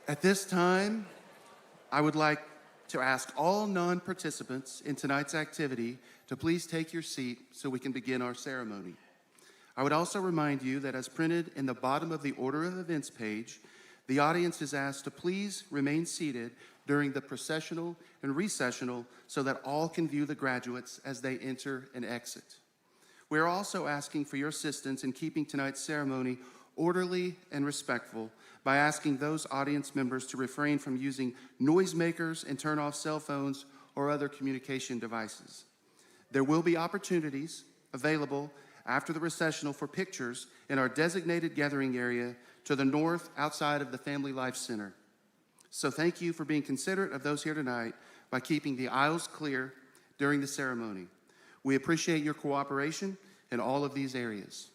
At this time, I would like to ask all non-participants in tonight's activity to please take your seat so we can begin our ceremony. I would also remind you that as printed in the bottom of the Order of Events page, the audience is asked to please remain seated during the processional and recessional so that all can view the graduates as they enter and exit. We are also asking for your assistance in keeping tonight's ceremony orderly and respectful by asking those audience members to refrain from using noisemakers and turn off cell phones or other communication devices. There will be opportunities available after the recessional for pictures in our designated gathering area to the north outside of the Family Life Center. So thank you for being considerate of those here tonight by keeping the aisles clear during the ceremony. We appreciate your cooperation in all of these areas.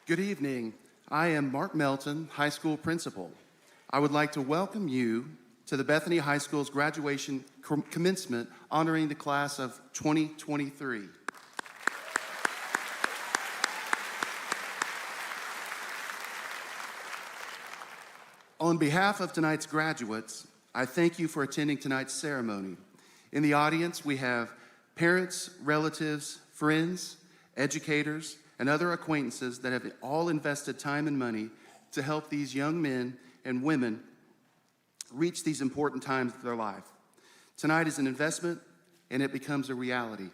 Good evening. I am Mark Melton, high school principal. I would like to welcome you to the Bethany High School's graduation commencement honoring the class of 2023. On behalf of tonight's graduates, I thank you for attending tonight's ceremony. In the audience, we have parents, relatives, friends, educators, and other acquaintances that have all invested time and money to help these young men and women reach these important times of their life. Tonight is an investment, and it becomes a reality.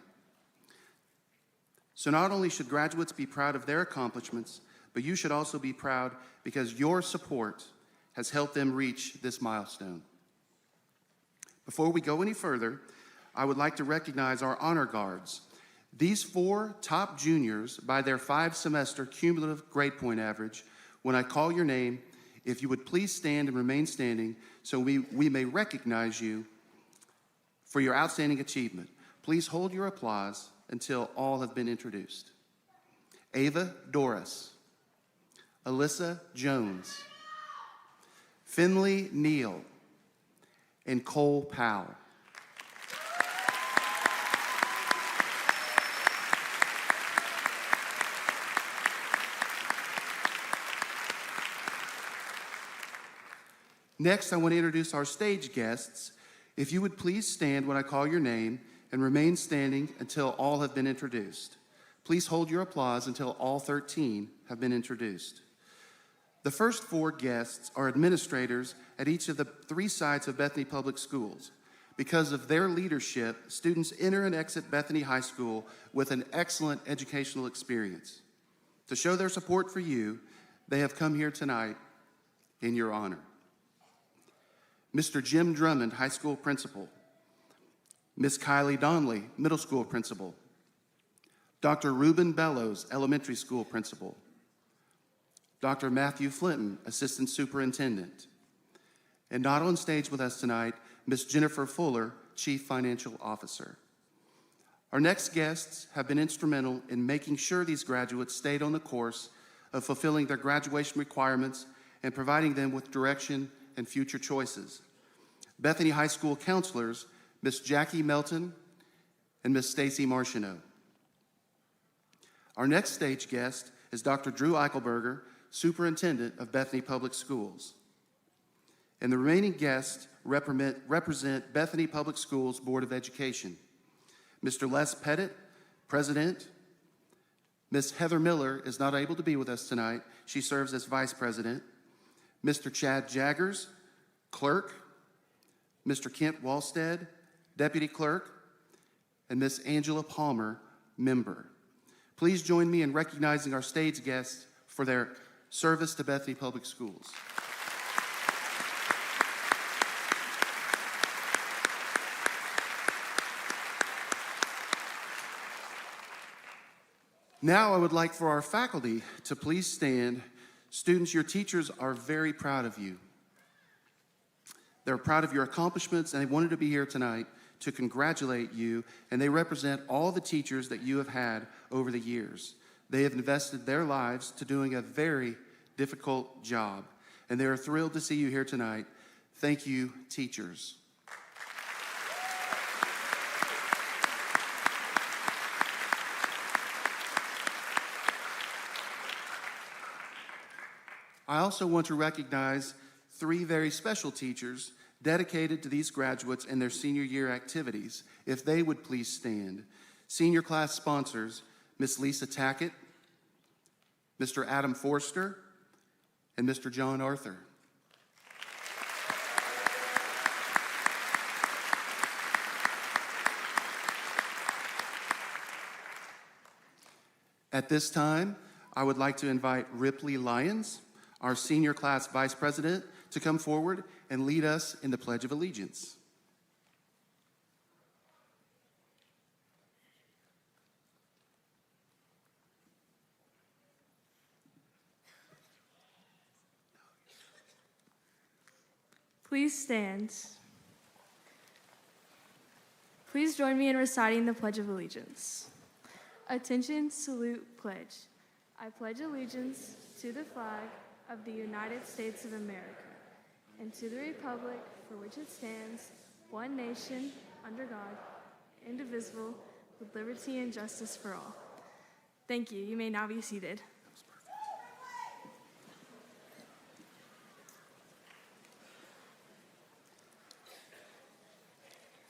So not only should graduates be proud of their accomplishments, but you should also be proud because your support has helped them reach this milestone. Before we go any further, I would like to recognize our honor guards. These 4 top juniors, by their 5-semester cumulative grade point average, when I call your name, if you would please stand and remain standing so we may recognize you for your outstanding achievement. Please hold your applause until all have been introduced. Ava Doris, Alyssa Jones, Finley Neal, and Cole Powell. Next, I want to introduce our stage guests. If you would please stand when I call your name and remain standing until all have been introduced. Please hold your applause until all 13 have been introduced. The first 4 guests are administrators at each of the 3 sites of Bethany Public Schools. Because of their leadership, students enter and exit Bethany High School with an excellent educational experience. To show their support for you, they have come here tonight in your honor. Mr. Jim Drummond, high school principal. Ms. Kylie Donnelly, middle school principal. Dr. Reuben Bellows, elementary school principal. Dr. Matthew Flinton, assistant superintendent. And not on stage with us tonight, Ms. Jennifer Fuller, chief financial officer. Our next guests have been instrumental in making sure these graduates stayed on the course of fulfilling their graduation requirements and providing them with direction and future choices. Bethany High School counselors, Ms. Jackie Melton and Ms. Stacy Martineau. Our next stage guest is Dr. Drew Eichelberger, superintendent of Bethany Public Schools. And the remaining guests represent Bethany Public Schools Board of Education. Mr. Les Pettit, president. Ms. Heather Miller is not able to be with us tonight. She serves as vice president. Mr. Chad Jaggers, clerk. Mr. Kent Walstead, deputy clerk. And Ms. Angela Palmer, member. Please join me in recognizing our stage guests for their service to Bethany Public Schools. Now I would like for our faculty to please stand. Students, your teachers are very proud of you. They're proud of your accomplishments, and they wanted to be here tonight to congratulate you, and they represent all the teachers that you have had over the years. They have invested their lives to doing a very difficult job, and they are thrilled to see you here tonight. Thank you, teachers. I also want to recognize 3 very special teachers dedicated to these graduates and their senior year activities. If they would please stand. Senior class sponsors, Ms. Lisa Tackett, Mr. Adam Forster, and Mr. John Arthur. At this time, I would like to invite Ripley Lyons, our senior class vice president, to come forward and lead us in the Pledge of Allegiance. Please stand. Please join me in reciting the Pledge of Allegiance. Attention, salute, pledge. I pledge allegiance to the flag of the United States of America and to the republic for which it stands, one nation, under God, indivisible, with liberty and justice for all. Thank you. You may now be seated.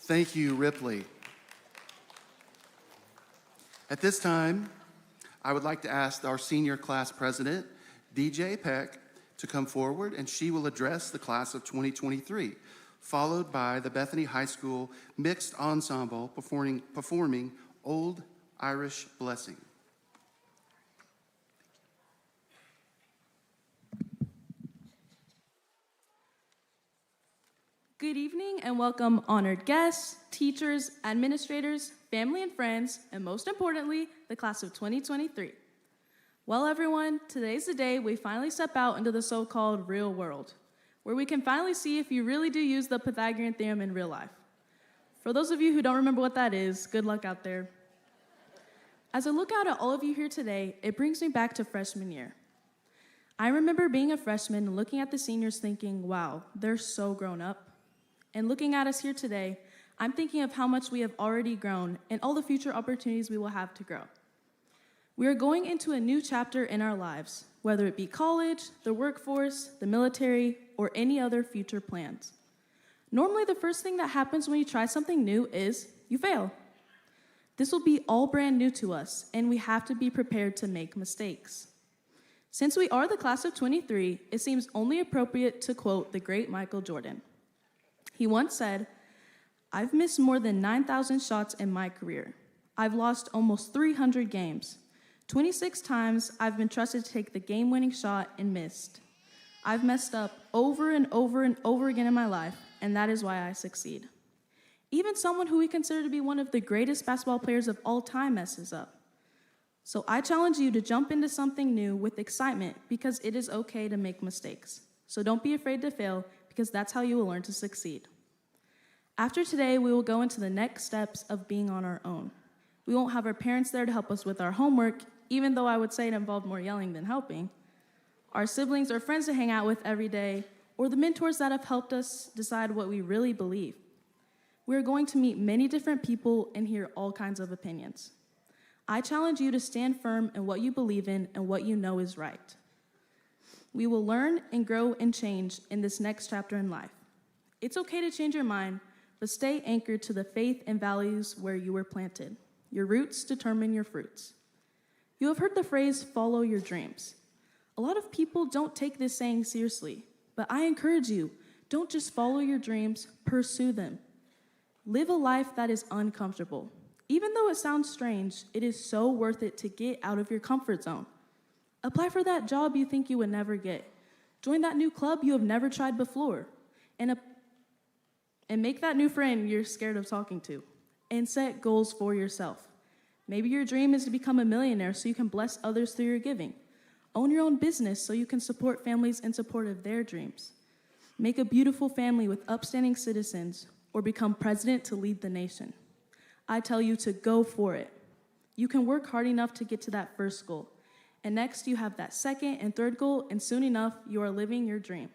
Thank you, Ripley. At this time, I would like to ask our senior class president, DJ Peck, to come forward, and she will address the class of 2023, followed by the Bethany High School Mixed Ensemble performing Old Irish Blessing. Good evening and welcome honored guests, teachers, administrators, family and friends, and most importantly, the class of 2023. Well, everyone, today's the day we finally step out into the so-called real world, where we can finally see if you really do use the Pythagorean theorem in real life. For those of you who don't remember what that is, good luck out there. As I look out at all of you here today, it brings me back to freshman year. I remember being a freshman and looking at the seniors thinking, wow, they're so grown up. And looking at us here today, I'm thinking of how much we have already grown and all the future opportunities we will have to grow. We are going into a new chapter in our lives, whether it be college, the workforce, the military, or any other future plans. Normally, the first thing that happens when you try something new is you fail. This will be all brand new to us, and we have to be prepared to make mistakes. Since we are the class of 23, it seems only appropriate to quote the great Michael Jordan. He once said, "I've missed more than 9,000 shots in my career. I've lost almost 300 games. 26 times I've been trusted to take the game-winning shot and missed. I've messed up over and over and over again in my life, and that is why I succeed." Even someone who we consider to be one of the greatest basketball players of all time messes up. So I challenge you to jump into something new with excitement because it is okay to make mistakes. So don't be afraid to fail because that's how you will learn to succeed. After today, we will go into the next steps of being on our own. We won't have our parents there to help us with our homework, even though I would say it involved more yelling than helping, our siblings or friends to hang out with every day, or the mentors that have helped us decide what we really believe. We are going to meet many different people and hear all kinds of opinions. I challenge you to stand firm in what you believe in and what you know is right. We will learn and grow and change in this next chapter in life. It's okay to change your mind, but stay anchored to the faith and values where you were planted. Your roots determine your fruits. You have heard the phrase, follow your dreams. A lot of people don't take this saying seriously, but I encourage you, don't just follow your dreams, pursue them. Live a life that is uncomfortable. Even though it sounds strange, it is so worth it to get out of your comfort zone. Apply for that job you think you would never get. Join that new club you have never tried before. And make that new friend you're scared of talking to. And set goals for yourself. Maybe your dream is to become a millionaire so you can bless others through your giving. Own your own business so you can support families in support of their dreams. Make a beautiful family with upstanding citizens, or become president to lead the nation. I tell you to go for it. You can work hard enough to get to that first goal. And next, you have that second and third goal, and soon enough, you are living your dream.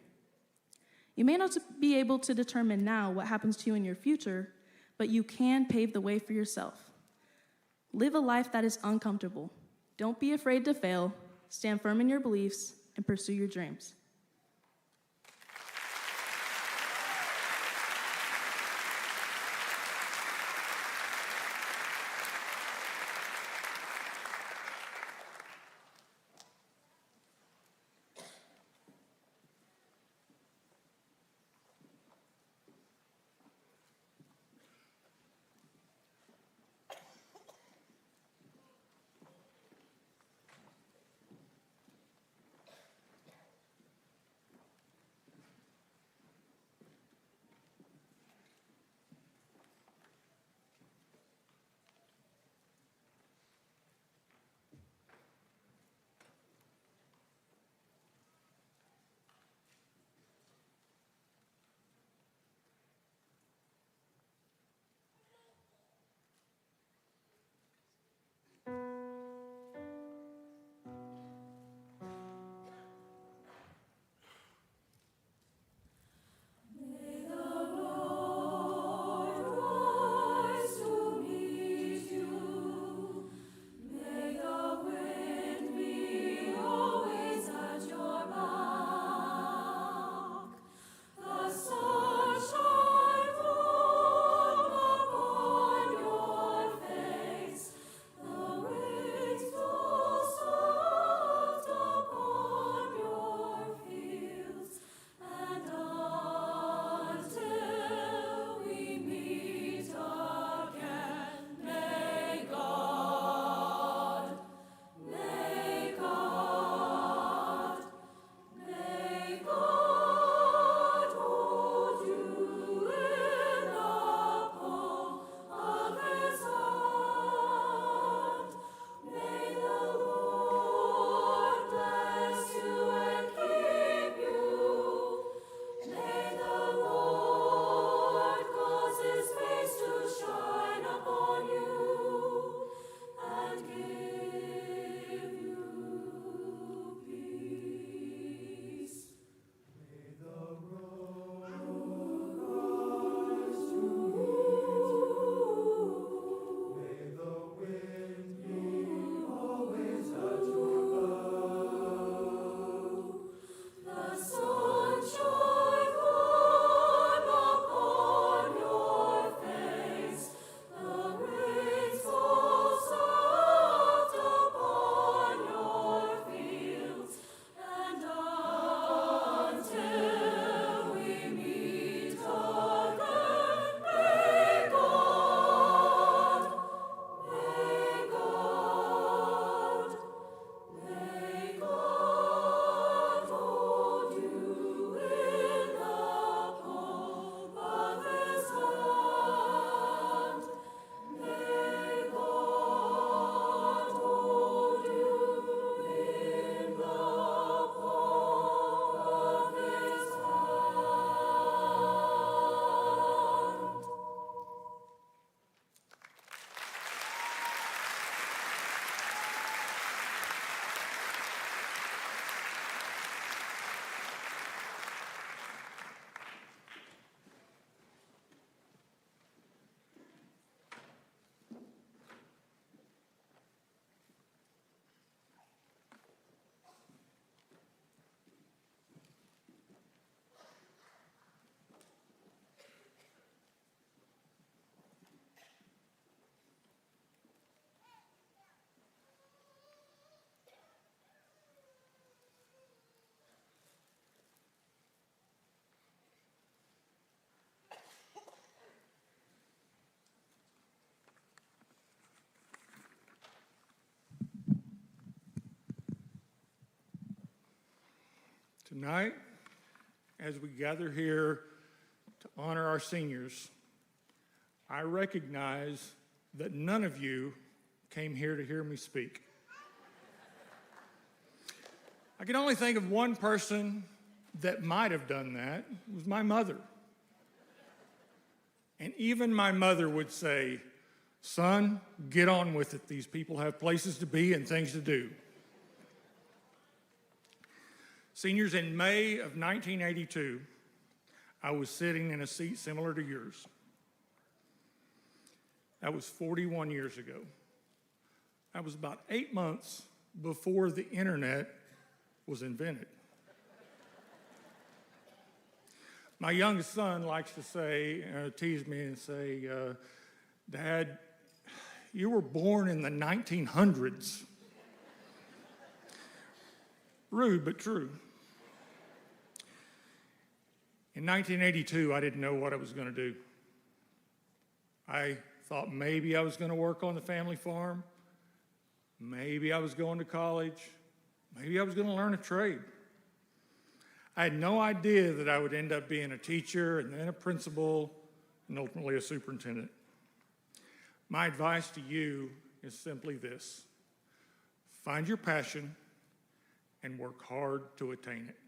You may not be able to determine now what happens to you in your future, but you can pave the way for yourself. Live a life that is uncomfortable. Don't be afraid to fail. Stand firm in your beliefs and pursue your dreams. Tonight, as we gather here to honor our seniors, I recognize that none of you came here to hear me speak. I can only think of one person that might have done that. It was my mother. And even my mother would say, "Son, get on with it. These people have places to be and things to do." Seniors, in May of 1982, I was sitting in a seat similar to yours. That was 41 years ago. That was about 8 months before the internet was invented. My youngest son likes to say, tease me and say, "Dad, you were born in the 1900s. Rude, but true. In 1982, I didn't know what I was going to do. I thought maybe I was going to work on the family farm. Maybe I was going to college. Maybe I was going to learn a trade. I had no idea that I would end up being a teacher and then a principal and ultimately a superintendent. My advice to you is simply this: find your passion and work hard to attain it.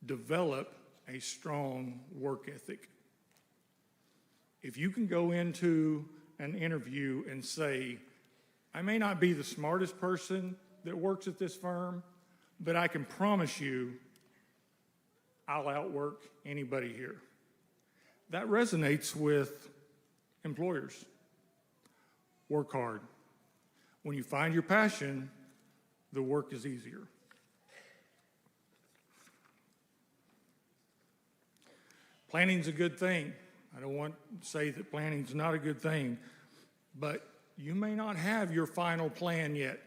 Develop a strong work ethic. If you can go into an interview and say, "I may not be the smartest person that works at this firm, but I can promise you I'll outwork anybody here," that resonates with employers. Work hard. When you find your passion, the work is easier. Planning's a good thing. I don't want to say that planning's not a good thing, but you may not have your final plan yet.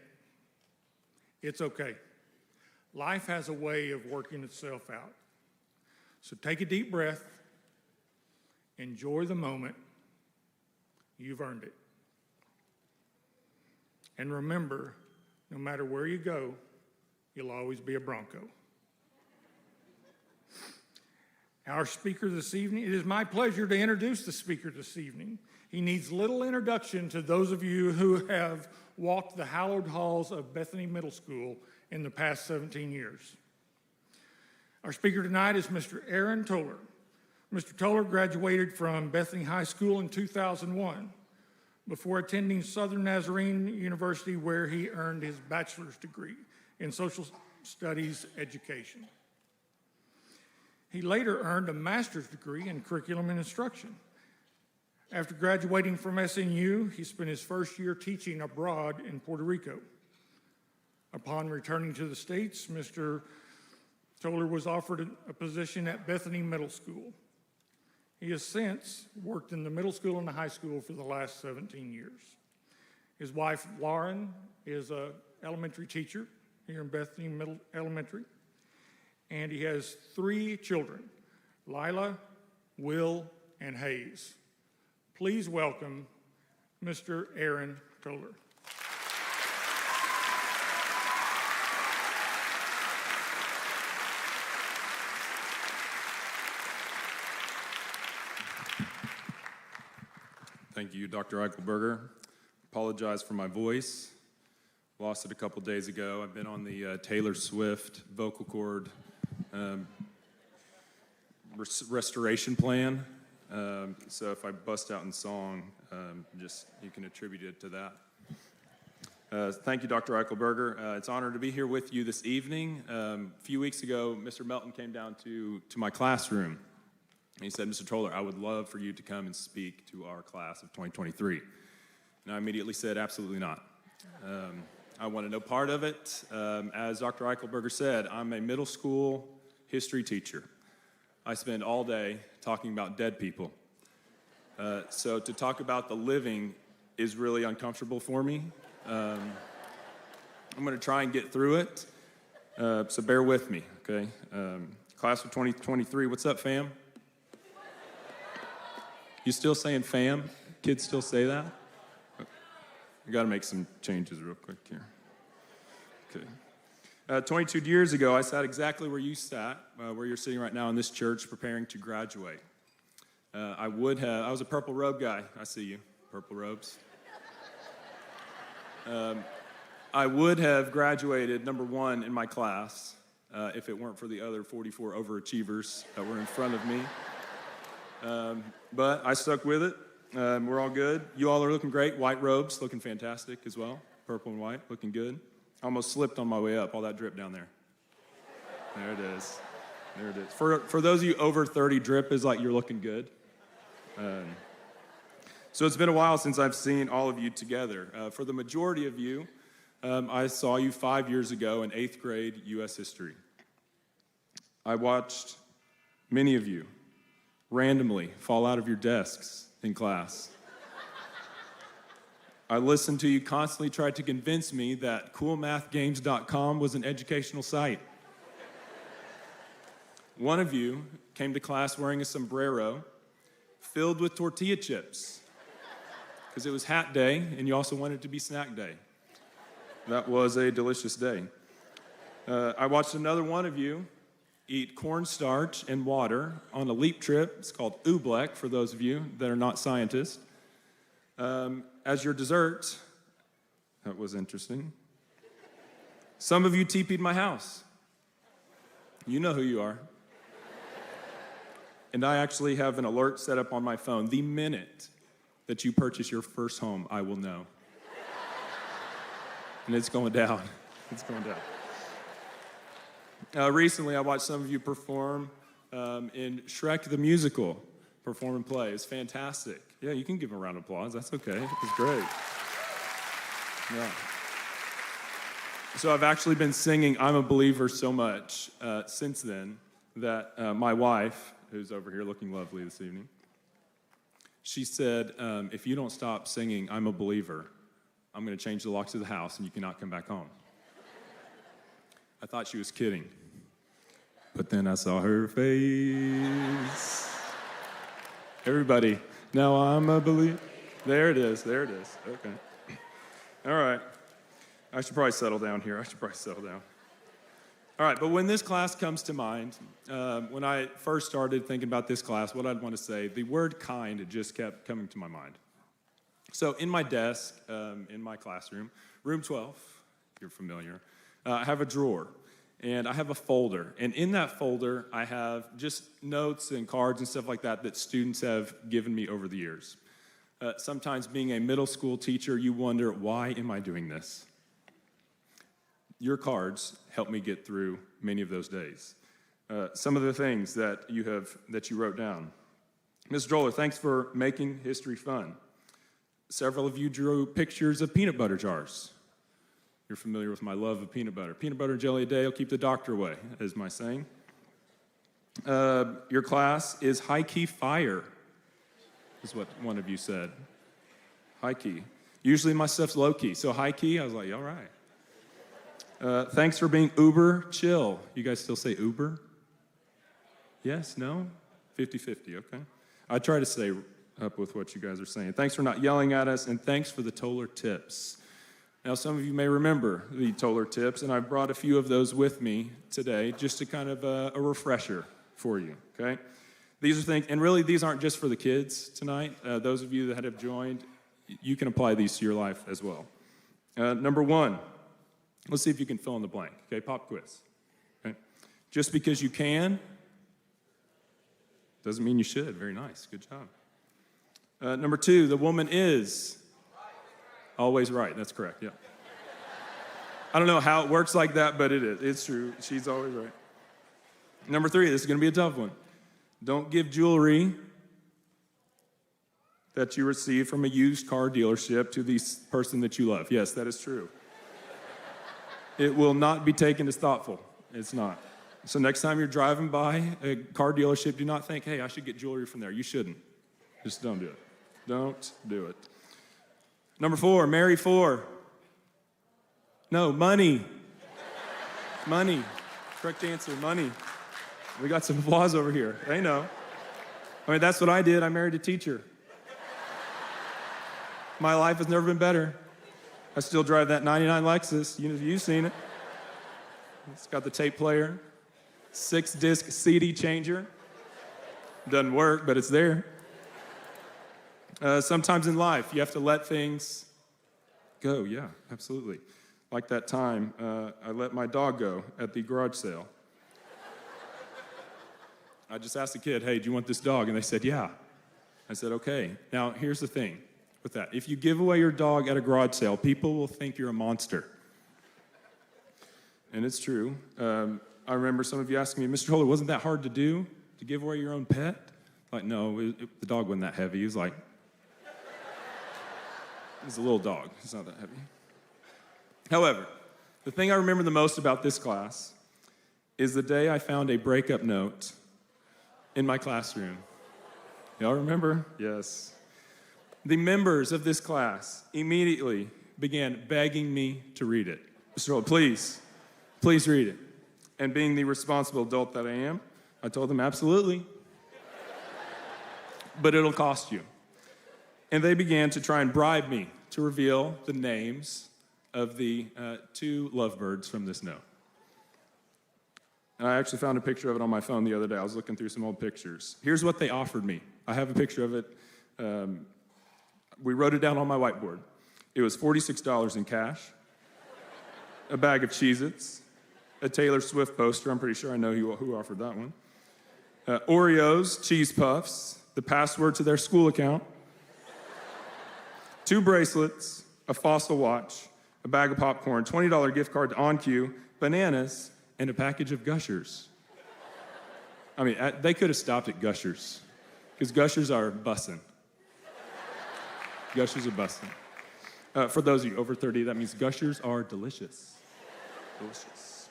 It's okay. Life has a way of working itself out. So take a deep breath, enjoy the moment. You've earned it. And remember, no matter where you go, you'll always be a Bronco. Our speaker this evening, it is my pleasure to introduce the speaker this evening. He needs little introduction to those of you who have walked the hallowed halls of Bethany Middle School in the past 17 years. Our speaker tonight is Mr. Aaron Toller. Mr. Toller graduated from Bethany High School in 2001 before attending Southern Nazarene University, where he earned his bachelor's degree in social studies education. He later earned a master's degree in curriculum and instruction. After graduating from SNU, he spent his first year teaching abroad in Puerto Rico. Upon returning to the States, Mr. Toller was offered a position at Bethany Middle School. He has since worked in the middle school and the high school for the last 17 years. His wife, Lauren, is an elementary teacher here in Bethany Middle Elementary, and he has 3 children, Lila, Will, and Hayes. Please welcome Mr. Aaron Toller. Thank you, Dr. Eichelberger. Apologize for my voice. Lost it a couple days ago. I've been on the Taylor Swift vocal cord restoration plan. So if I bust out in song, just you can attribute it to that. Thank you, Dr. Eichelberger. It's an honor to be here with you this evening. A few weeks ago, Mr. Melton came down to my classroom. He said, "Mr. Toller, I would love for you to come and speak to our class of 2023. And I immediately said, "Absolutely not. I want no part of it." As Dr. Eichelberger said, I'm a middle school history teacher. I spend all day talking about dead people. So to talk about the living is really uncomfortable for me. I'm going to try and get through it, so bear with me, okay? Class of 2023, what's up, fam? You still saying fam? Kids still say that? I got to make some changes real quick here. Okay. 22 years ago, I sat exactly where you sat, where you're sitting right now in this church, preparing to graduate. I was a purple robe guy. I see you, purple robes. I would have graduated number one in my class if it weren't for the other 44 overachievers that were in front of me. But I stuck with it. We're all good. You all are looking great. White robes, looking fantastic as well. Purple and white, looking good. Almost slipped on my way up, all that drip down there. There it is. There it is. For those of you over 30, drip is like you're looking good. So it's been a while since I've seen all of you together. For the majority of you, I saw you 5 years ago in 8th grade U.S. history. I watched many of you randomly fall out of your desks in class. I listened to you constantly try to convince me that coolmathgames.com was an educational site. One of you came to class wearing a sombrero filled with tortilla chips because it was hat day and you also wanted it to be snack day. That was a delicious day. I watched another one of you eat cornstarch and water on a leap trip. It's called oobleck for those of you that are not scientists. As your dessert, that was interesting. Some of you TP'd my house. You know who you are. And I actually have an alert set up on my phone. The minute that you purchase your first home, I will know. And it's going down. It's going down. Recently, I watched some of you perform in Shrek the Musical, perform and play. It's fantastic. Yeah, you can give a round of applause. That's okay. It's great. Yeah. So I've actually been singing I'm a Believer so much since then that my wife, who's over here looking lovely this evening, she said, if you don't stop singing I'm a Believer, I'm going to change the locks of the house and you cannot come back home. I thought she was kidding. But then I saw her face. Everybody, now I'm a believer. There it is, there it is. Okay. All right. I should probably settle down here. All right, but when this class comes to mind, when I first started thinking about this class, what I'd want to say, the word kind just kept coming to my mind. So in my desk, in my classroom, room 12, you're familiar, I have a drawer. And I have a folder, and in that folder, I have just notes and cards and stuff like that that students have given me over the years. Sometimes being a middle school teacher, you wonder, why am I doing this? Your cards help me get through many of those days. Some of the things that you wrote down. Ms. Droller, thanks for making history fun. Several of you drew pictures of peanut butter jars. You're familiar with my love of peanut butter. Peanut butter and jelly a day will keep the doctor away, is my saying. Your class is high-key fire, is what one of you said. High-key. Usually my stuff's low-key, so high-key, I was like, all right. Thanks for being uber chill. You guys still say Uber? Yes? No? 50-50, okay. I try to stay up with what you guys are saying. Thanks for not yelling at us, and thanks for the Toller tips. Now, some of you may remember the Toller tips, and I've brought a few of those with me today just to kind of a refresher for you, okay? These are things, and really these aren't just for the kids tonight. Those of you that have joined, you can apply these to your life as well. Number one, let's see if you can fill in the blank, okay? Pop quiz, okay? Just because you can doesn't mean you should. Very nice, good job. Number two, the woman is always right. That's correct, yeah. I don't know how it works like that, but it is. It's true. She's always right. Number three, this is going to be a tough one. Don't give jewelry that you receive from a used car dealership to the person that you love. Yes, that is true. It will not be taken as thoughtful. It's not. So next time you're driving by a car dealership, do not think, hey, I should get jewelry from there. You shouldn't. Just don't do it. Don't do it. Number four, marry for. No, money. Money. Correct answer, money. We got some applause over here. They know. I mean, that's what I did. I married a teacher. My life has never been better. I still drive that 99 Lexus. You've seen it. It's got the tape player, 6-disc CD changer. Doesn't work, but it's there. Sometimes in life, you have to let things go. Yeah, absolutely. Like that time I let my dog go at the garage sale. I just asked the kid, hey, do you want this dog? And they said, yeah. I said, okay. Now, here's the thing with that. If you give away your dog at a garage sale, people will think you're a monster. And it's true. I remember some of you asking me, Mr. Holder, wasn't that hard to do, to give away your own pet? Like, no, the dog wasn't that heavy. He was like, he's a little dog. It's not that heavy. However, the thing I remember the most about this class is the day I found a breakup note in my classroom. Y'all remember? Yes. The members of this class immediately began begging me to read it. Mr. Holder, please read it. And being the responsible adult that I am, I told them, absolutely. But it'll cost you. And they began to try and bribe me to reveal the names of the 2 lovebirds from this note. And I actually found a picture of it on my phone the other day. I was looking through some old pictures. Here's what they offered me. I have a picture of it. We wrote it down on my whiteboard. It was $46 in cash, a bag of Cheez-Its, a Taylor Swift poster. I'm pretty sure I know who offered that one. Oreos, cheese puffs, the password to their school account, 2 bracelets, a Fossil watch, a bag of popcorn, $20 gift card to OnQ, bananas, and a package of Gushers. I mean, they could have stopped at Gushers, because Gushers are bussin'. Gushers are bussin'. For those of you over 30, that means Gushers are delicious. Delicious.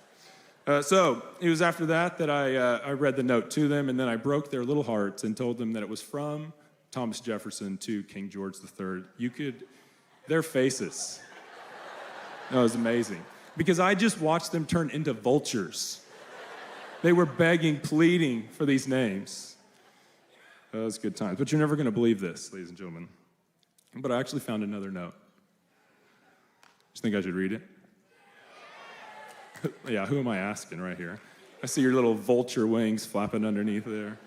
So it was after that I read the note to them, and then I broke their little hearts and told them that it was from Thomas Jefferson to King George III. Their faces. That was amazing. Because I just watched them turn into vultures. They were begging, pleading for these names. That was good times. But you're never going to believe this, ladies and gentlemen. But I actually found another note. Just think I should read it? Yeah, who am I asking right here? I see your little vulture wings flapping underneath there.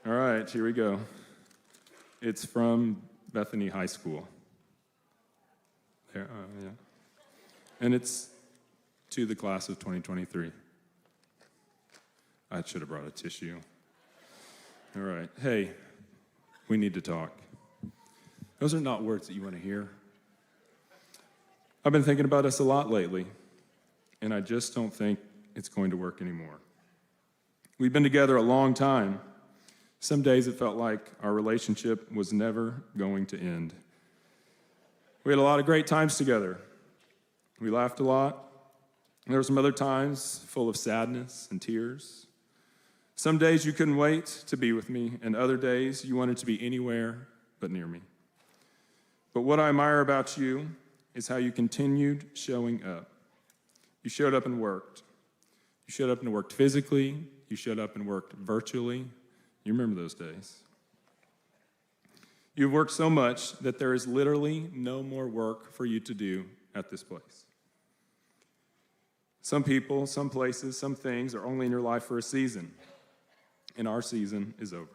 All right, here we go. It's from Bethany High School. There, yeah. And it's to the class of 2023. I should have brought a tissue. All right. Hey, we need to talk. Those are not words that you want to hear. I've been thinking about us a lot lately, and I just don't think it's going to work anymore. We've been together a long time. Some days it felt like our relationship was never going to end. We had a lot of great times together. We laughed a lot. There were some other times full of sadness and tears. Some days you couldn't wait to be with me, and other days you wanted to be anywhere but near me. But what I admire about you is how you continued showing up. You showed up and worked. You showed up and worked physically. You showed up and worked virtually. You remember those days. You've worked so much that there is literally no more work for you to do at this place. Some people, some places, some things are only in your life for a season, and our season is over.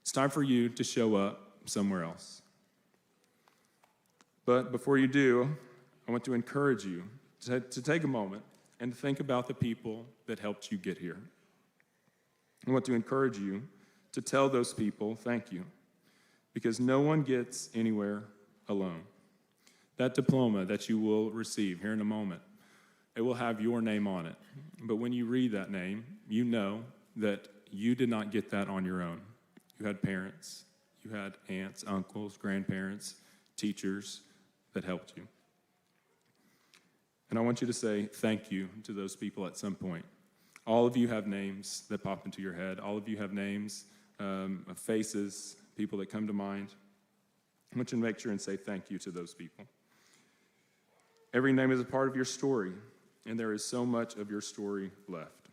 It's time for you to show up somewhere else. But before you do, I want to encourage you to take a moment and think about the people that helped you get here. I want to encourage you to tell those people thank you, because no one gets anywhere alone. That diploma that you will receive here in a moment, it will have your name on it. But when you read that name, you know that you did not get that on your own. You had parents, you had aunts, uncles, grandparents, teachers that helped you. And I want you to say thank you to those people at some point. All of you have names that pop into your head. All of you have names, of faces, people that come to mind. I want you to make sure and say thank you to those people. Every name is a part of your story, and there is so much of your story left.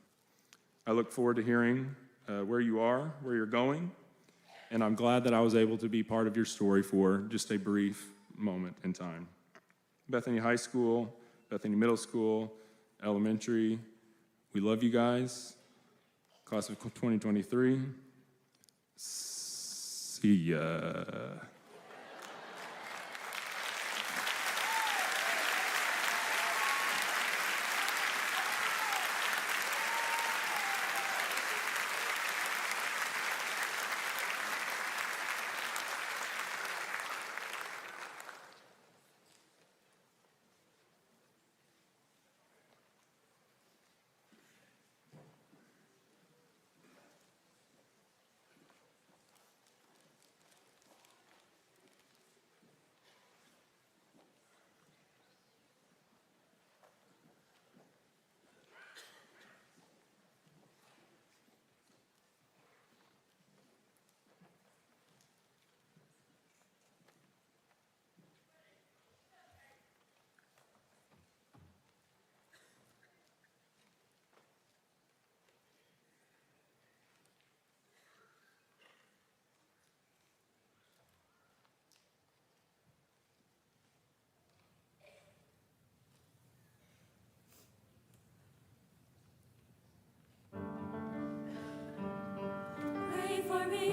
I look forward to hearing where you are, where you're going, and I'm glad that I was able to be part of your story for just a brief moment in time. Bethany High School, Bethany Middle School, Elementary, we love you guys. Class of 2023, see ya. Pray for me.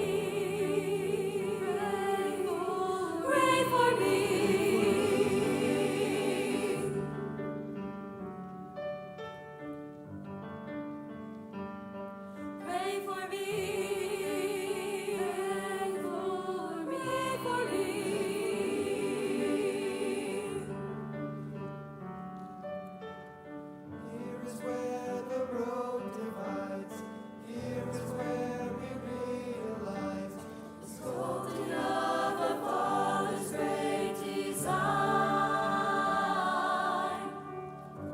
Pray for me. Pray for me. Pray for me. Here is where the road divides. Here is where we realize the Sculpted of our Father's great design.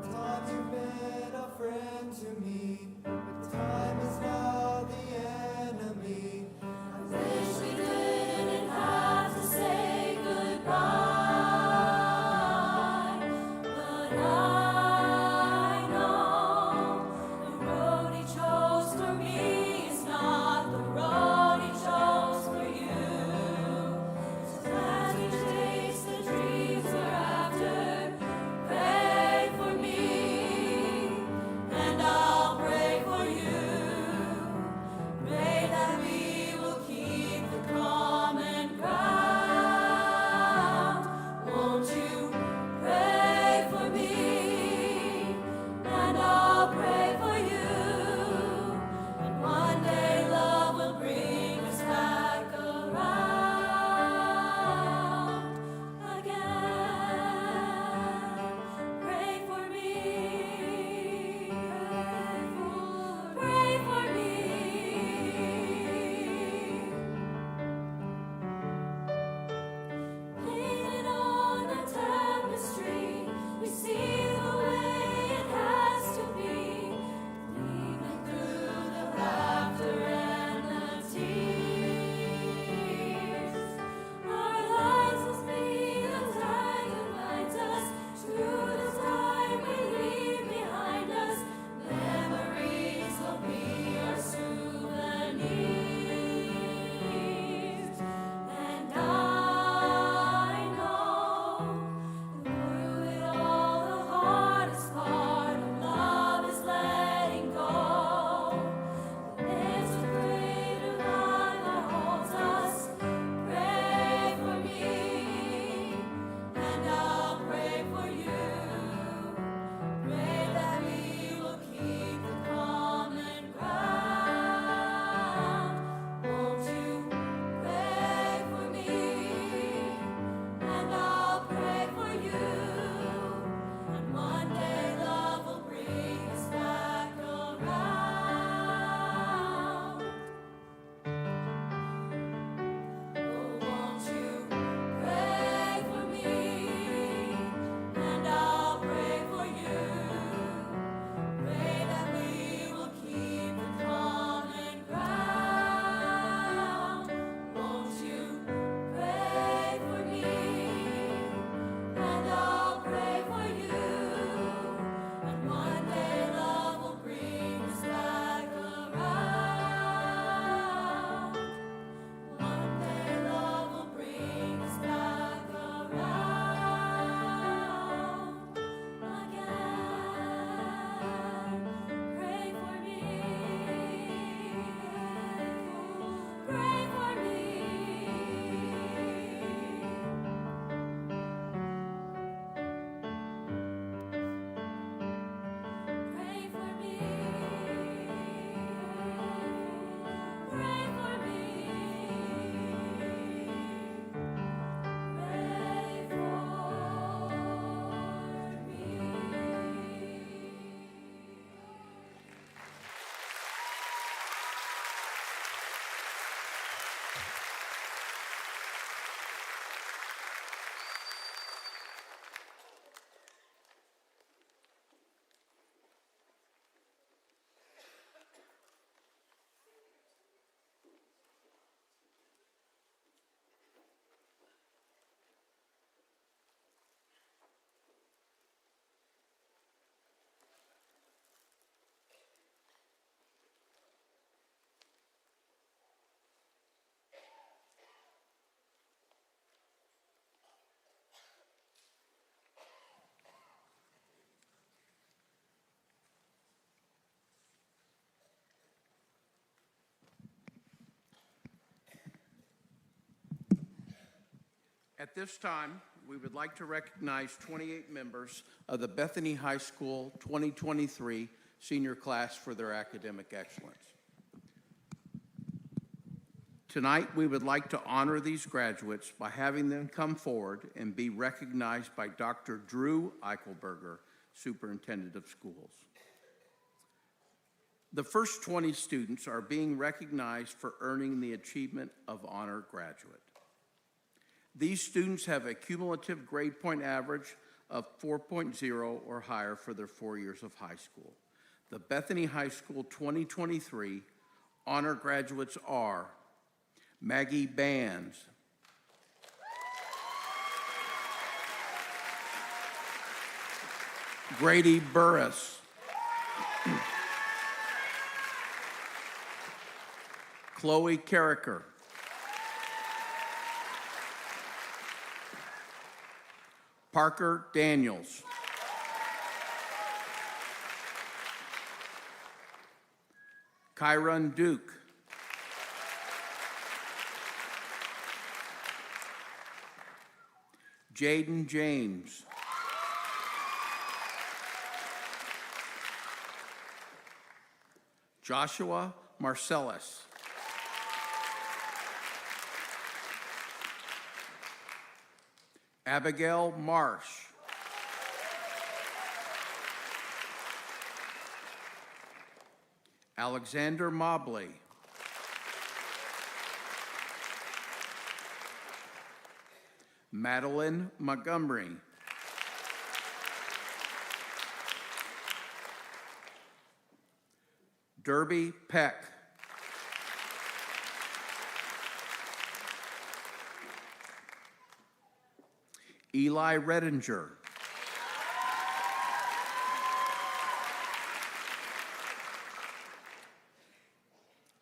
times you've been a friend to me, but time is now the enemy. I wish we didn't have to say goodbye, but I know the road He chose for me is not the road He chose for you. So as we chase the dreams we're after, pray for me, and I'll pray for you. Pray that we will keep the common ground. Won't you pray for me? At this time, we would like to recognize 28 members of the Bethany High School 2023 senior class for their academic excellence. Tonight, we would like to honor these graduates by having them come forward and be recognized by Dr. Drew Eichelberger, Superintendent of Schools. The first 20 students are being recognized for earning the Achievement of Honor Graduate. These students have a cumulative grade point average of 4.0 or higher for their 4 years of high school. The Bethany High School 2023 honor graduates are Maggie Bands, Grady Burris, Chloe Carricker, Parker Daniels, Kyron Duke, Jaden James, Joshua Marcellus, Abigail Marsh, Alexander Mobley, Madeline Montgomery, Derby Peck, Eli Redinger,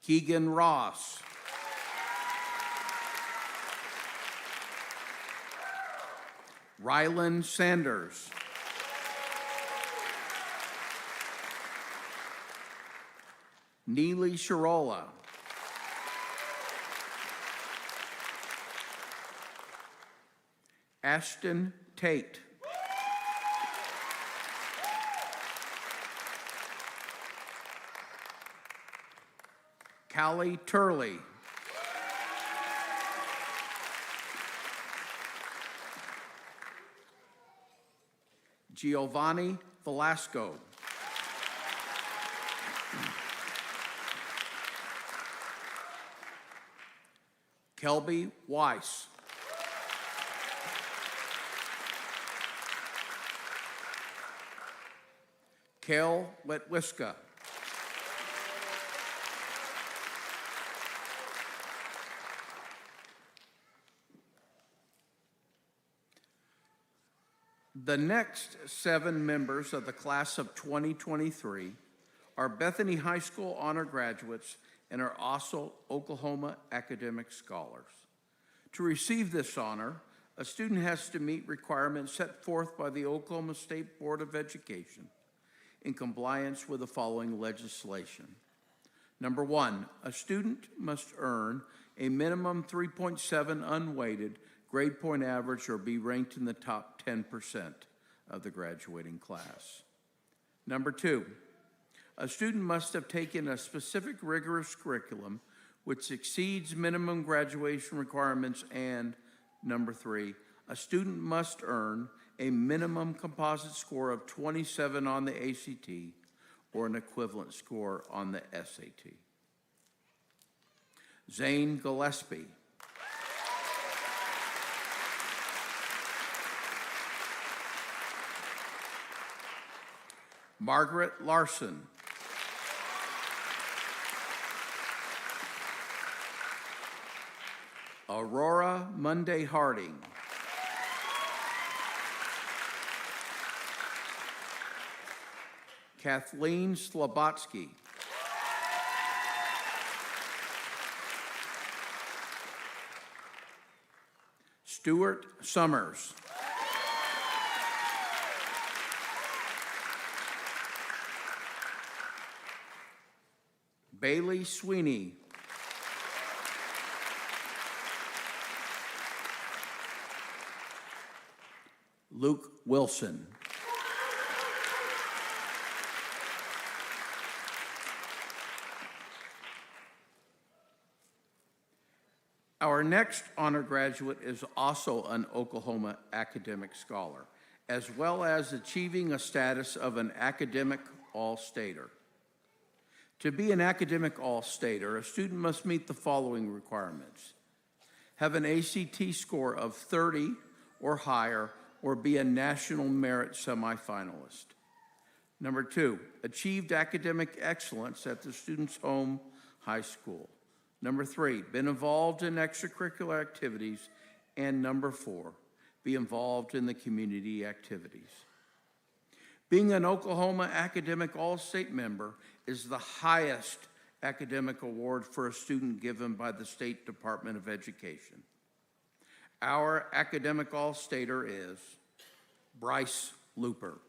Keegan Ross, Rylan Sanders, Neely Shirola, Ashton Tate, Callie Turley, Giovanni Velasco, Kelby Weiss, Kel Letwiska, the next 7 members of the class of 2023 are Bethany High School honor graduates and are also Oklahoma academic scholars. To receive this honor, a student has to meet requirements set forth by the Oklahoma State Board of Education in compliance with the following legislation. Number 1, a student must earn a minimum 3.7 unweighted grade point average or be ranked in the top 10% of the graduating class. Number 2, a student must have taken a specific rigorous curriculum which exceeds minimum graduation requirements. And number 3, a student must earn a minimum composite score of 27 on the ACT or an equivalent score on the SAT. Zane Gillespie, Margaret Larson, Aurora Monday Harding, Kathleen Slabotsky, Stuart Summers, Bailey Sweeney, Luke Wilson. Our next honor graduate is also an Oklahoma academic scholar, as well as achieving a status of an academic all-stater. To be an academic all-stater, a student must meet the following requirements: have an ACT score of 30 or higher, or be a national merit semifinalist. Number 2, achieved academic excellence at the student's home high school. Number 3, been involved in extracurricular activities. And number 4, be involved in the community activities. Being an Oklahoma Academic All-State member is the highest academic award for a student given by the State Department of Education. Our academic all-stater is Bryce Looper.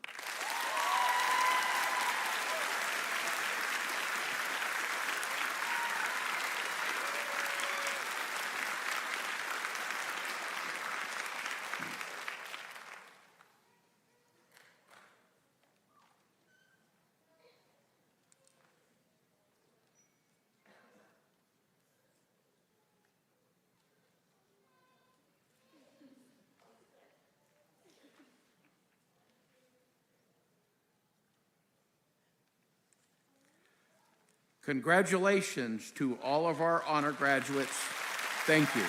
Congratulations to all of our honor graduates. Thank you.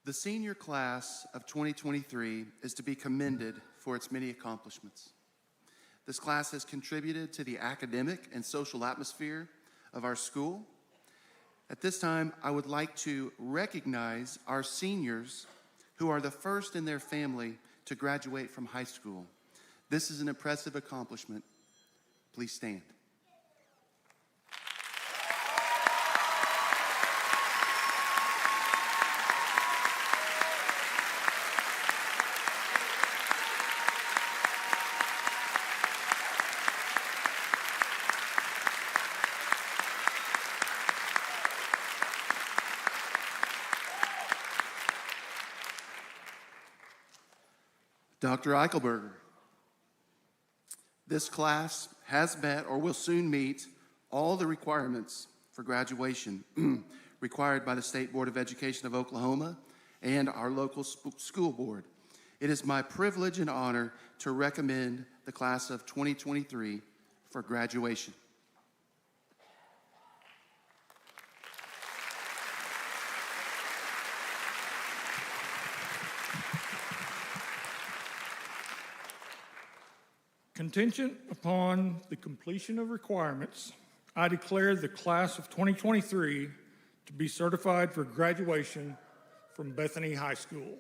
The senior class of 2023 is to be commended for its many accomplishments. This class has contributed to the academic and social atmosphere of our school. At this time, I would like to recognize our seniors who are the first in their family to graduate from high school. This is an impressive accomplishment. Please stand. Dr. Eichelberger, this class has met or will soon meet all the requirements for graduation required by the State Board of Education of Oklahoma and our local school board. It is my privilege and honor to recommend the class of 2023 for graduation. Contingent upon the completion of requirements, I declare the class of 2023 to be certified for graduation from Bethany High School.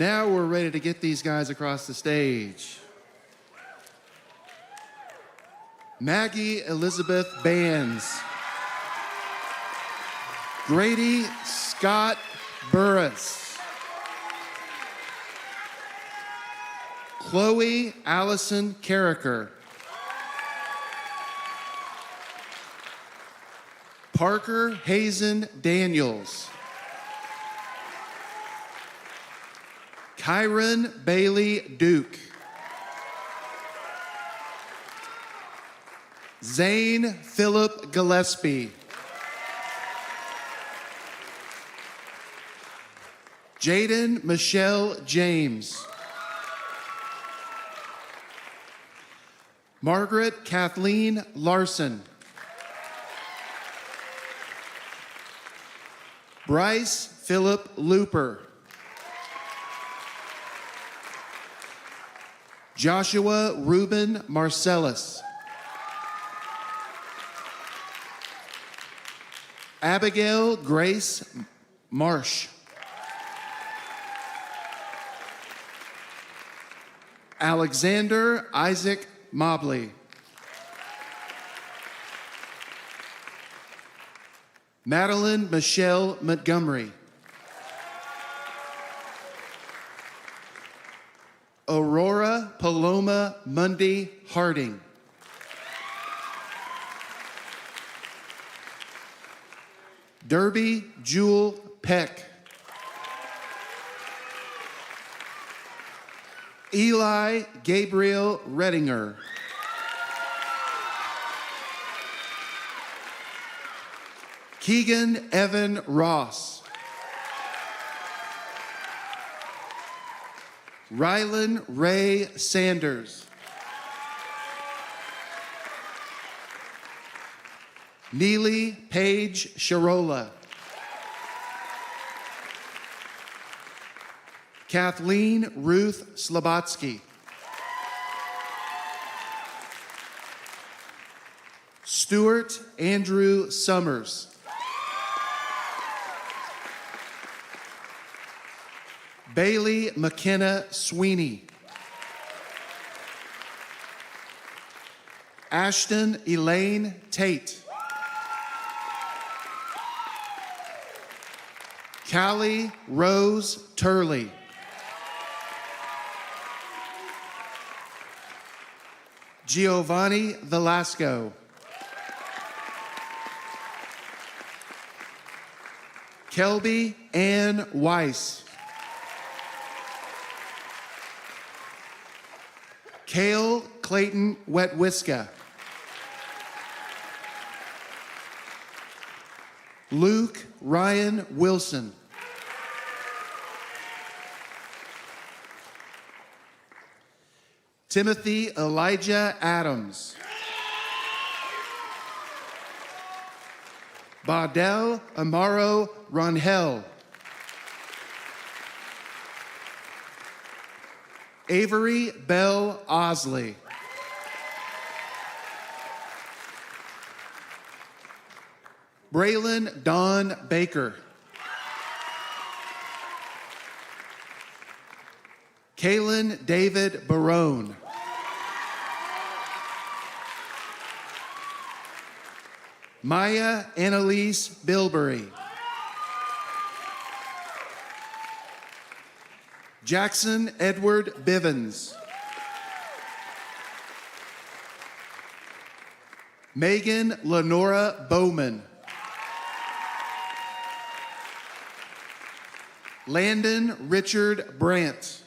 Now we're ready to get these guys across the stage. Maggie Elizabeth Bands. Grady Scott Burris. Chloe Allison Carricker. Parker Hazen Daniels. Kyron Bailey Duke. Zane Philip Gillespie. Jaden Michelle James. Margaret Kathleen Larson. Bryce Philip Looper. Joshua Reuben Marcellus. Abigail Grace Marsh. Alexander Isaac Mobley. Madeline Michelle Montgomery. Aurora Paloma Mundy Harding. Derby Jewel Peck. Eli Gabriel Redinger. Keegan Evan Ross. Rylan Ray Sanders. Neely Paige Sharola. Kathleen Ruth Slabotsky. Stuart Andrew Summers. Bailey McKenna Sweeney. Ashton Elaine Tate. Callie Rose Turley. Giovanni Velasco. Kelby Ann Weiss. Cale Clayton Wetwiska. Luke Ryan Wilson. Timothy Elijah Adams. Badel Amaro Rangel. Avery Bell Osley. Braylon Don Baker. Kalen David Barone. Maya Annalise Bilberry. Jackson Edward Bivens. Megan Lenora Bowman. Landon Richard Brandt.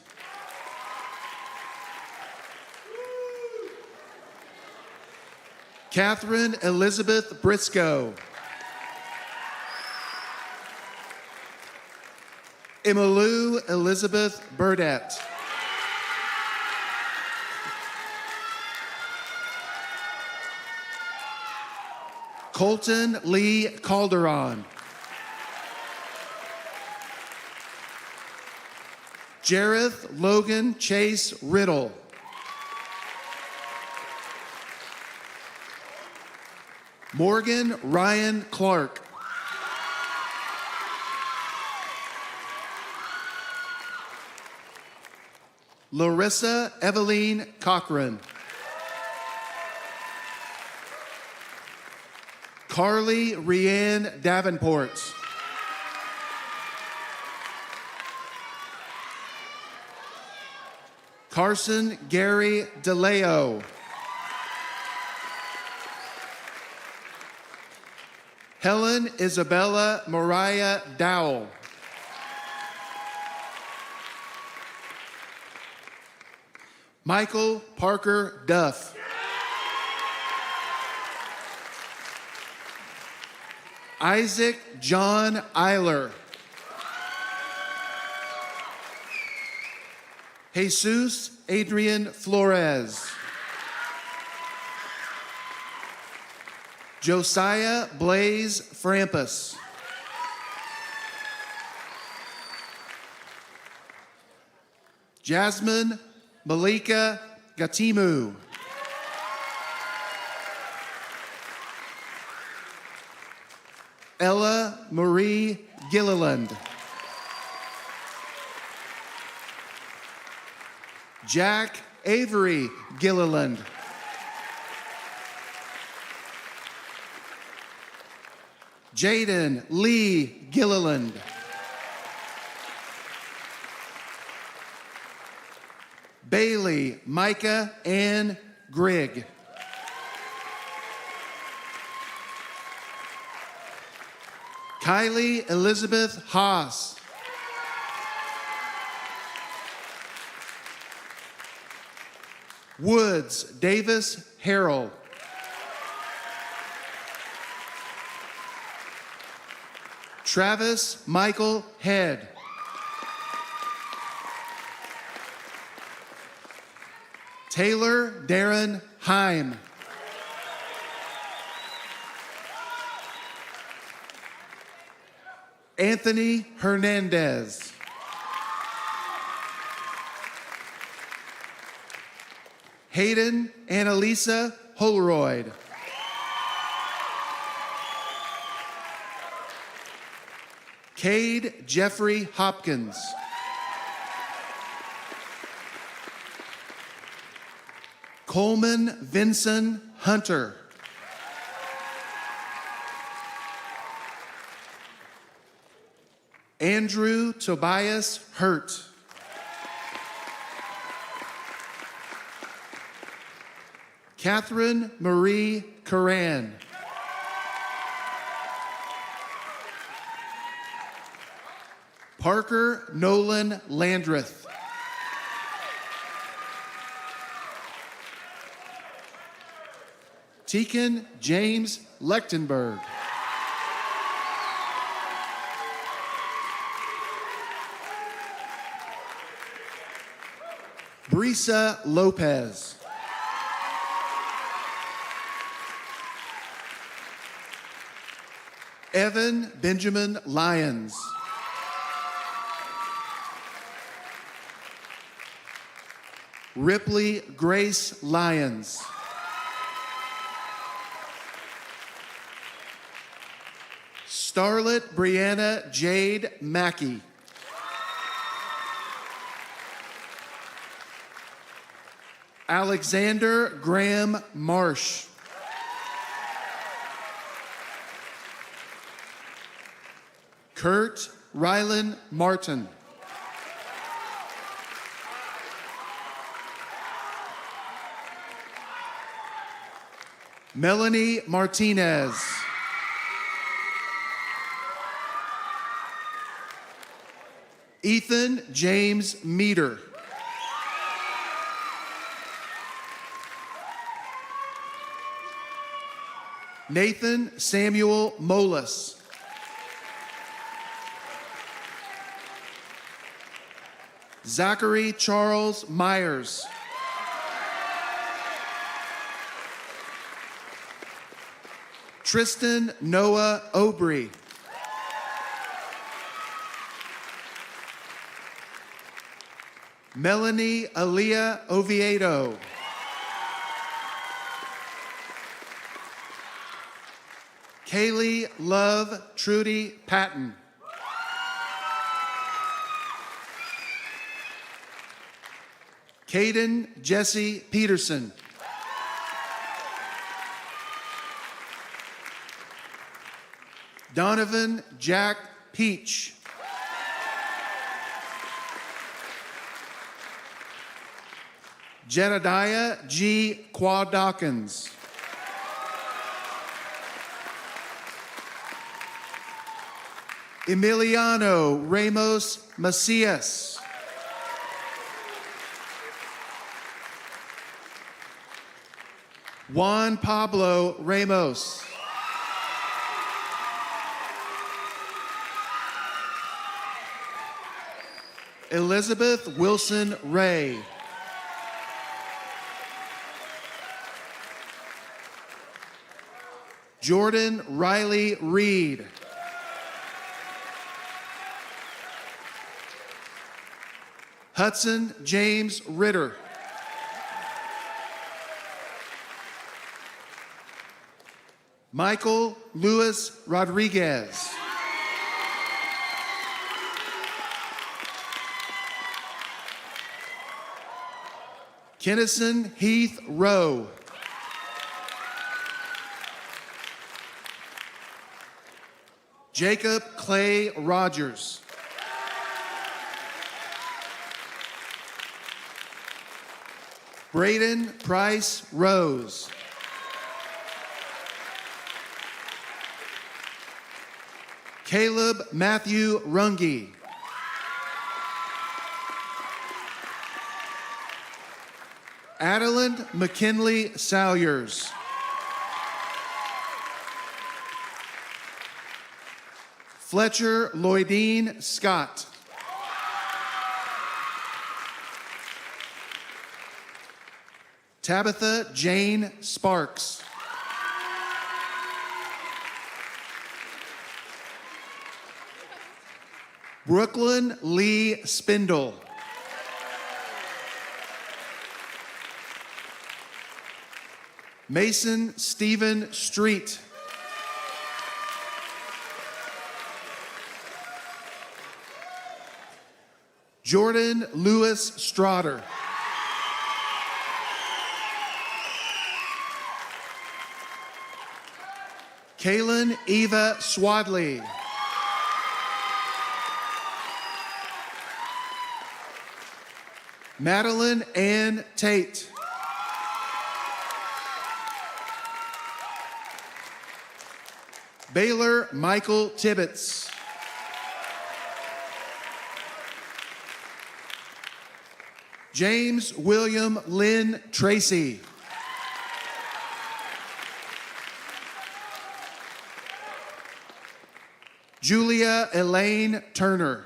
Catherine Elizabeth Briscoe. Emalu Elizabeth Burdett. Colton Lee Calderon. Jareth Logan Chase Riddle. Morgan Ryan Clark. Larissa Eveline Cochran. Carly Rianne Davenport. Carson Gary DeLeo. Helen Isabella Mariah Dowell. Michael Parker Duff. Isaac John Eiler. Jesus Adrian Flores. Josiah Blaze Frampus. Jasmine Malika Gatimu. Ella Marie Gilliland. Jack Avery Gilliland. Jaden Lee Gilliland. Bailey Micah Ann Grigg. Kylie Elizabeth Haas. Woods Davis Harrell. Travis Michael Head. Taylor Darren Heim. Anthony Hernandez. Hayden Annalisa Holroyd. Cade Jeffrey Hopkins. Coleman Vinson Hunter. Andrew Tobias Hurt. Catherine Marie Curran. Parker Nolan Landreth. Teakin James Lechtenberg. Brisa Lopez. Evan Benjamin Lyons. Ripley Grace Lyons. Starlet Brianna Jade Mackey. Alexander Graham Marsh. Kurt Rylan Martin. Melanie Martinez. Ethan James Meter. Nathan Samuel Molis. Zachary Charles Myers. Tristan Noah Aubry. Melanie Aaliyah Oviedo. Kaylee Love Trudy Patton. Caden Jesse Peterson. Donovan Jack Peach. Jedediah G. Quad Dawkins. Emiliano Ramos Macias. Juan Pablo Ramos. Elizabeth Wilson Ray. Jordan Riley Reed. Hudson James Ritter. Michael Luis Rodriguez. Kennison Heath Rowe. Jacob Clay Rogers. Braden Price Rose. Caleb Matthew Runge. Adeline McKinley Salyers. Fletcher Lloydine Scott. Tabitha Jane Sparks. Brooklyn Lee Spindle. Mason Stephen Street. Jordan Lewis Strotter. Kaylin Eva Swadley. Madeline Ann Tate. Baylor Michael Tibbetts. James William Lynn Tracy. Julia Elaine Turner.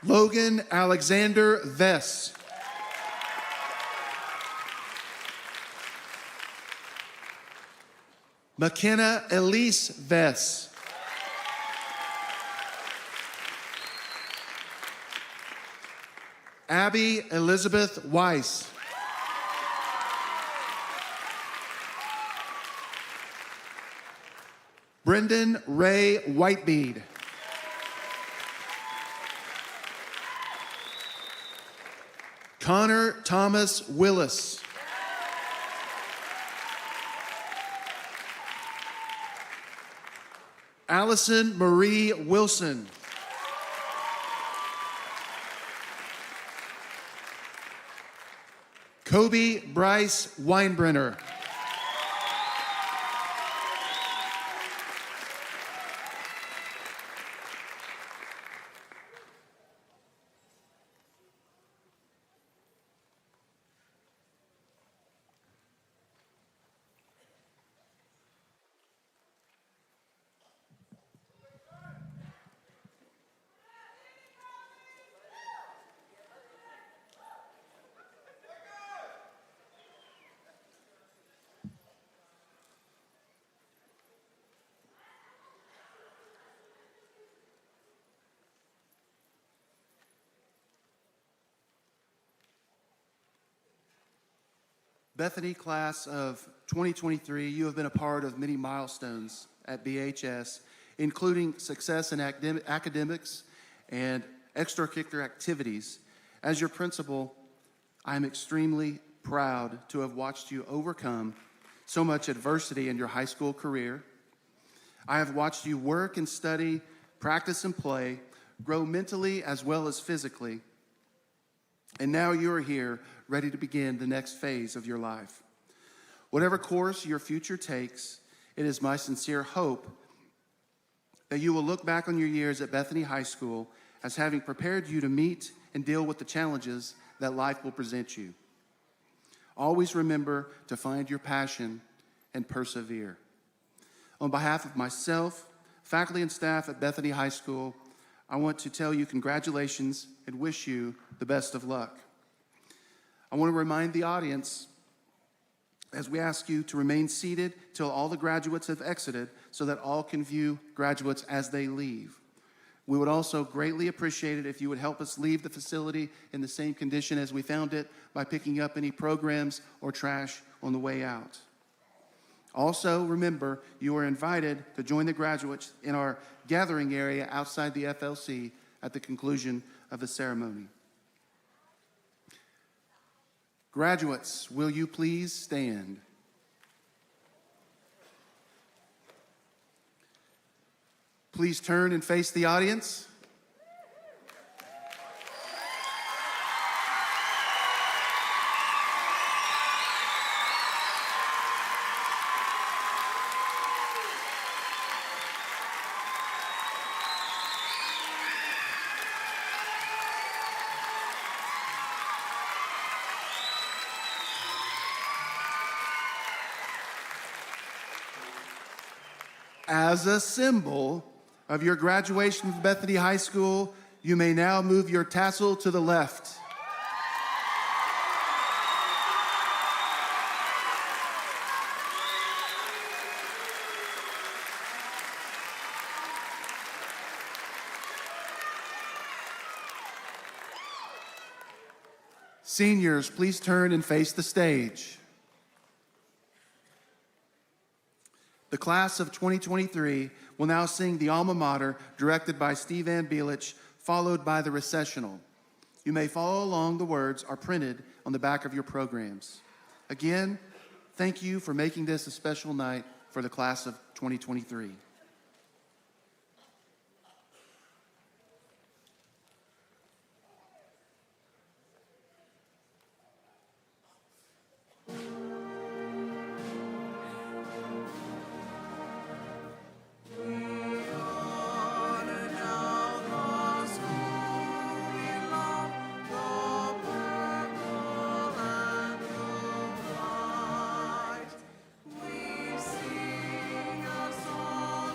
Logan Alexander Vess. McKenna Elise Vess. Abby Elizabeth Weiss. Brendan Ray Whitebead. Connor Thomas Willis. Allison Marie Wilson. Kobe Bryce Weinbrenner. Bethany class of 2023, you have been a part of many milestones at BHS, including success in academics and extracurricular activities. As your principal, I am extremely proud to have watched you overcome so much adversity in your high school career. I have watched you work and study, practice and play, grow mentally as well as physically. And now you are here, ready to begin the next phase of your life. Whatever course your future takes, it is my sincere hope that you will look back on your years at Bethany High School as having prepared you to meet and deal with the challenges that life will present you. Always remember to find your passion and persevere. On behalf of myself, faculty and staff at Bethany High School, I want to tell you congratulations and wish you the best of luck. I want to remind the audience as we ask you to remain seated till all the graduates have exited so that all can view graduates as they leave. We would also greatly appreciate it if you would help us leave the facility in the same condition as we found it by picking up any programs or trash on the way out. Also, remember, you are invited to join the graduates in our gathering area outside the FLC at the conclusion of the ceremony. Graduates, will you please stand? Please turn and face the audience. As a symbol of your graduation from Bethany High School, you may now move your tassel to the left. Seniors, please turn and face the stage. The class of 2023 will now sing the Alma Mater, directed by Steve Van Bielich, followed by the recessional. You may follow along. The words are printed on the back of your programs. Again, thank you for making this a special night for the class of 2023. We sing a song.